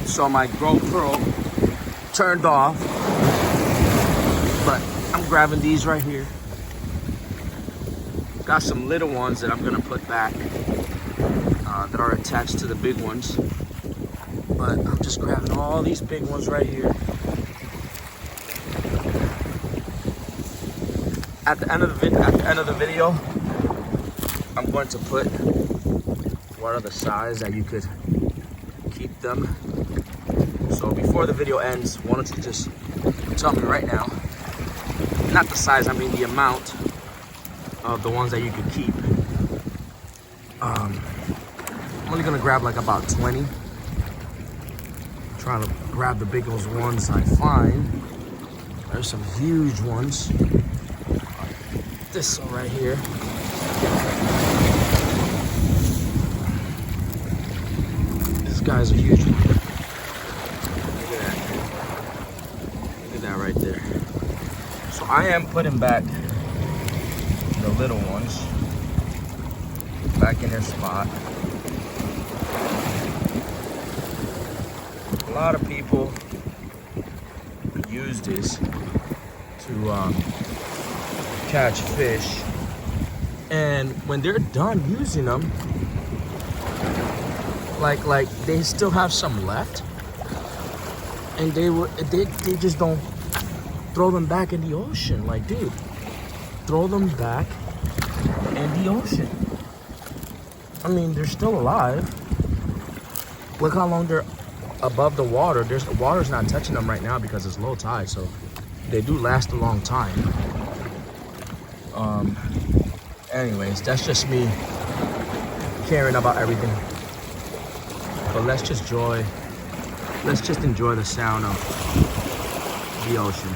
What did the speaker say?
So my GoPro turned off, but I'm grabbing these right here. Got some little ones that I'm gonna put back that are attached to the big ones. But I'm just grabbing all these big ones right here. At the end of the video, I'm going to put what are the size that you could keep them. So before the video ends, why don't you just tell me right now, not the size, I mean the amount of the ones that you could keep. I'm only gonna grab like about 20. Trying to grab the biggest ones I find. There's some huge ones. This one right here. This guy's a huge one. Look at that. Look at that right there. So I am putting back the little ones back in their spot. A lot of people use this to catch fish, and when they're done using them, like they still have some left, and they just don't throw them back in the ocean. Like, dude, throw them back in the ocean. I mean, they're still alive. Look how long they're above the water. The water's not touching them right now because it's low tide, so they do last a long time. Anyways, that's just me caring about everything. But let's just enjoy the sound of the ocean.